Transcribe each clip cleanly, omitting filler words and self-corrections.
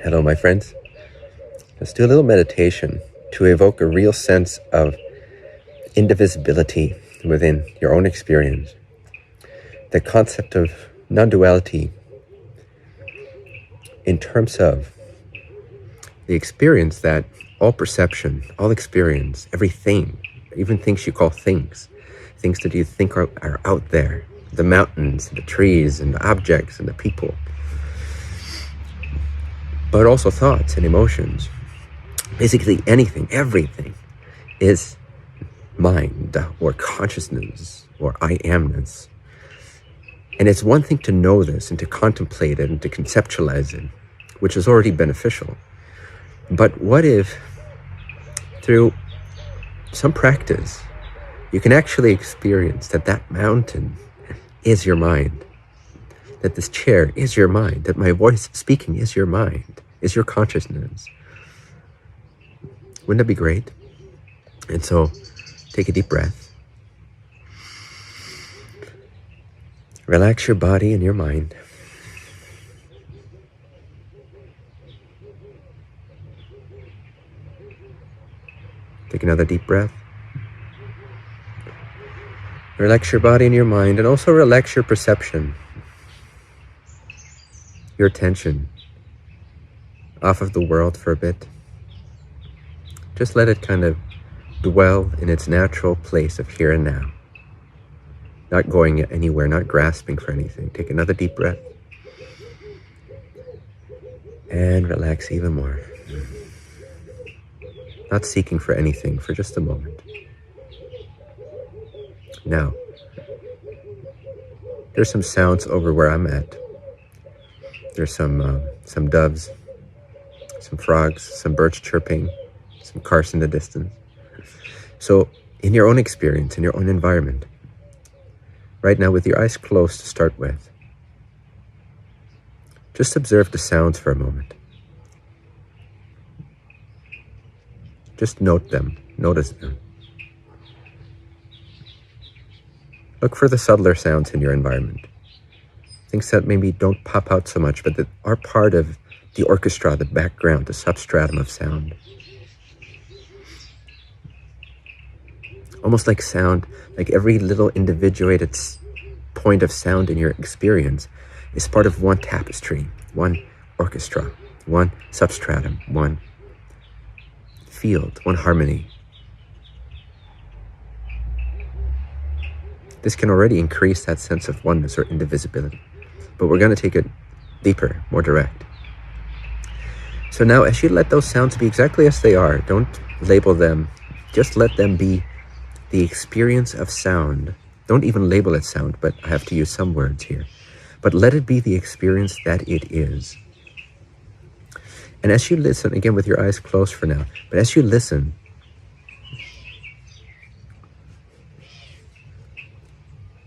Hello, my friends. Let's do a little meditation to evoke a real sense of indivisibility within your own experience. The concept of non-duality in terms of the experience that all perception, all experience, everything, even things you call things that you think are out there, the mountains, the trees, and the objects, and the people, but also thoughts and emotions. Basically anything, everything is mind or consciousness or I amness. And it's one thing to know this and to contemplate it and to conceptualize it, which is already beneficial. But what if through some practice, you can actually experience that that mountain is your mind, that this chair is your mind, that my voice speaking is your mind, is your consciousness. Wouldn't that be great? And so take a deep breath. Relax your body and your mind. Take another deep breath. Relax your body and your mind, and also relax your perception, your attention off of the world for a bit. Just let it kind of dwell in its natural place of here and now. Not going anywhere, not grasping for anything. Take another deep breath. And relax even more. Not seeking for anything for just a moment. Now, there's some sounds over where I'm at. There's some doves, some frogs, some birds chirping, some cars in the distance. So in your own experience, in your own environment, right now with your eyes closed to start with, just observe the sounds for a moment. Just note them, notice them. Look for the subtler sounds in your environment. Things that maybe don't pop out so much, but that are part of the orchestra, the background, the substratum of sound. Almost like sound, like every little individuated point of sound in your experience is part of one tapestry, one orchestra, one substratum, one field, one harmony. This can already increase that sense of oneness or indivisibility, but we're going to take it deeper, more direct. So now as you let those sounds be exactly as they are, don't label them, just let them be the experience of sound. Don't even label it sound, but I have to use some words here. But let it be the experience that it is. And as you listen, again with your eyes closed for now, but as you listen,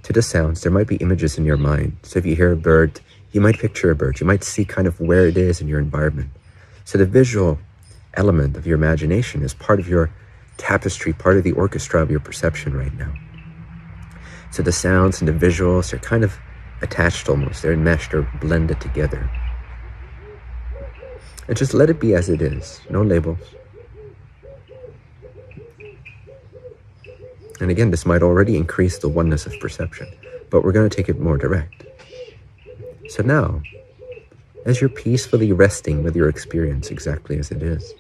to the sounds, there might be images in your mind. So if you hear a bird, you might picture a bird. You might see kind of where it is in your environment. So the visual element of your imagination is part of your tapestry, part of the orchestra of your perception right now. So the sounds and the visuals are kind of attached almost. They're enmeshed or blended together. And just let it be as it is. No labels. And again, this might already increase the oneness of perception, but we're going to take it more direct. So now, as you're peacefully resting with your experience exactly as it is,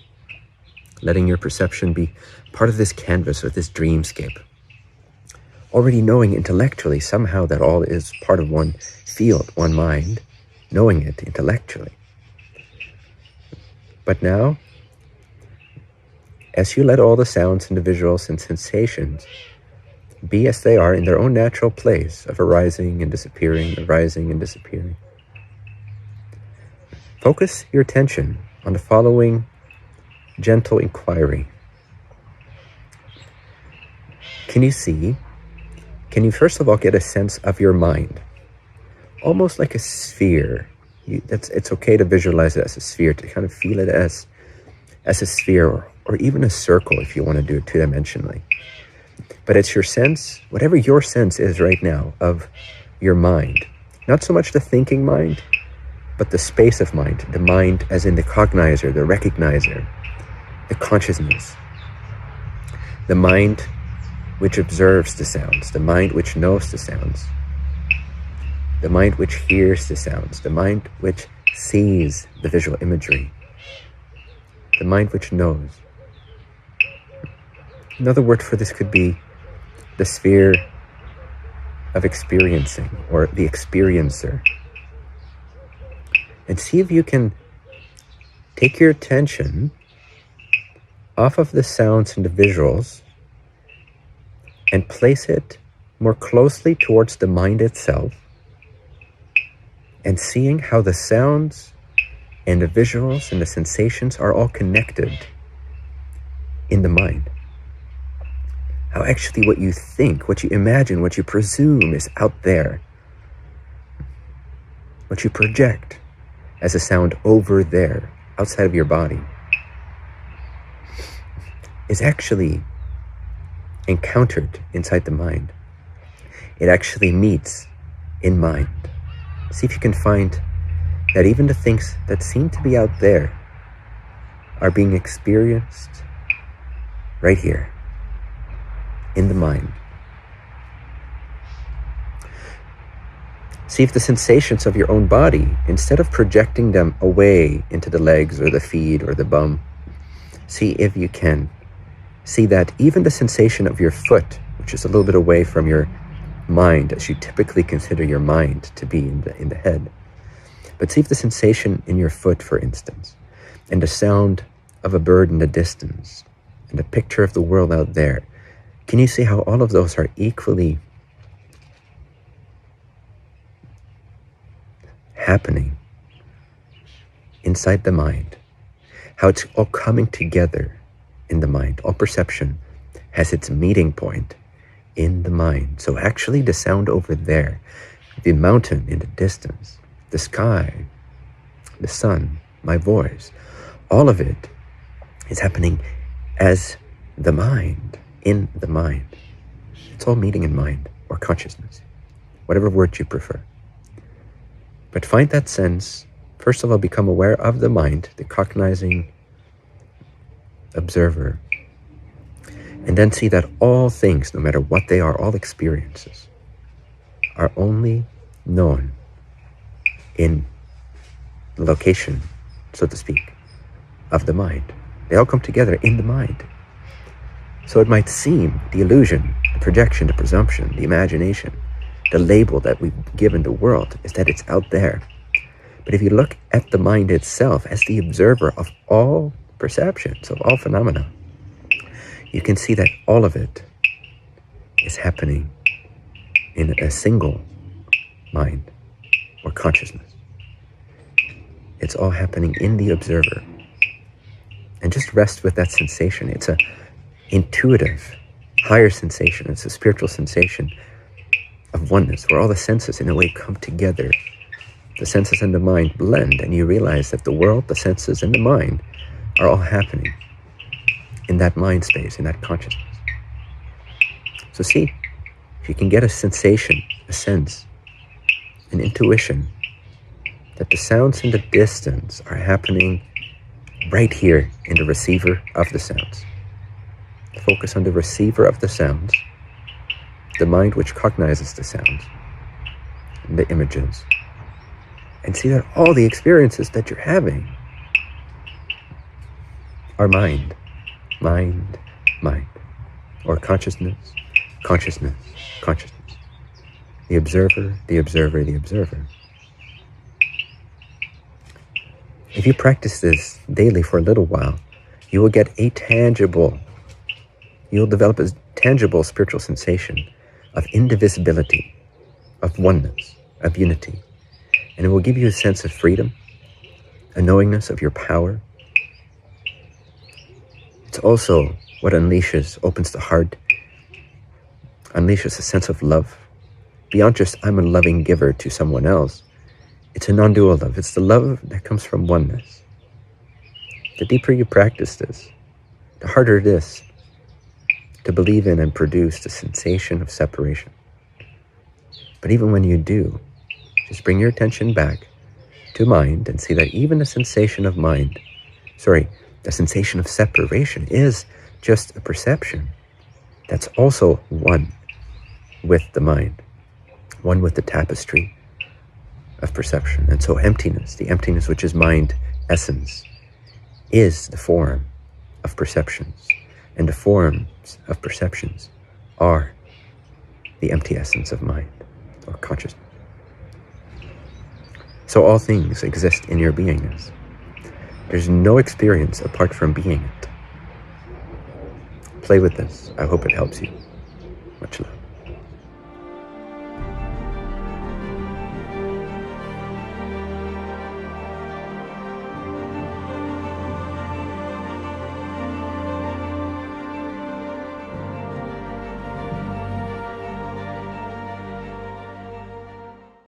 letting your perception be part of this canvas or this dreamscape, already knowing intellectually somehow that all is part of one field, one mind, knowing it intellectually. But now, as you let all the sounds and the visuals and sensations be as they are in their own natural place of arising and disappearing, arising and disappearing, focus your attention on the following gentle inquiry. Can you first of all get a sense of your mind? Almost like a sphere. It's okay to visualize it as a sphere, to kind of feel it as a sphere, or even a circle if you want to do it two-dimensionally. But it's your sense, whatever your sense is right now of your mind. Not so much the thinking mind, but the space of mind, the mind as in the cognizer, the recognizer, the consciousness, the mind which observes the sounds, the mind which knows the sounds, the mind which hears the sounds, the mind which sees the visual imagery, the mind which knows. Another word for this could be the sphere of experiencing, or the experiencer. And see if you can take your attention off of the sounds and the visuals and place it more closely towards the mind itself, and seeing how the sounds and the visuals and the sensations are all connected in the mind. How actually what you think, what you imagine, what you presume is out there, what you project as a sound over there, outside of your body, is actually encountered inside the mind. It actually meets in mind. See if you can find that even the things that seem to be out there are being experienced right here in the mind. See if the sensations of your own body, instead of projecting them away into the legs or the feet or the bum, see if you can see that even the sensation of your foot, which is a little bit away from your mind, as you typically consider your mind to be in the head, but see if the sensation in your foot, for instance, and the sound of a bird in the distance, and the picture of the world out there, can you see how all of those are equally happening inside the mind? How it's all coming together in the mind. All perception has its meeting point in the mind. So actually the sound over there, the mountain in the distance, the sky, the sun, my voice, all of it is happening as the mind, in the mind. It's all meeting in mind, or consciousness, whatever word you prefer. But find that sense. First of all, become aware of the mind, the cognizing observer. And then see that all things, no matter what they are, all experiences, are only known in the location, so to speak, of the mind. They all come together in the mind. So it might seem the illusion, the projection, the presumption, the imagination, the label that we've given the world is that it's out there. But if you look at the mind itself as the observer of all perceptions, of all phenomena, you can see that all of it is happening in a single mind or consciousness. It's all happening in the observer. And just rest with that sensation. It's a intuitive, higher sensation. It's a spiritual sensation of oneness, where all the senses in a way come together. The senses and the mind blend, and you realize that the world, the senses, and the mind are all happening in that mind space, in that consciousness. So see if you can get a sensation, a sense, an intuition that the sounds in the distance are happening right here in the receiver of the sounds. Focus on the receiver of the sounds, the mind which cognizes the sounds and the images, and see that all the experiences that you're having are mind, mind, mind, or consciousness, consciousness, consciousness. The observer, the observer, the observer. If you practice this daily for a little while, you will get you'll develop a tangible spiritual sensation of indivisibility, of oneness, of unity. And it will give you a sense of freedom, a knowingness of your power. It's also what opens the heart, unleashes a sense of love. Beyond just, I'm a loving giver to someone else. It's a non-dual love. It's the love that comes from oneness. The deeper you practice this, the harder it is to believe in and produce the sensation of separation. But even when you do, just bring your attention back to mind and see that even the sensation of mind, the sensation of separation is just a perception that's also one with the mind, one with the tapestry of perception. And so emptiness, the emptiness which is mind essence, is the form of perceptions. And the forms of perceptions are the empty essence of mind or consciousness. So all things exist in your beingness. There's no experience apart from being it. Play with this. I hope it helps you. Much love.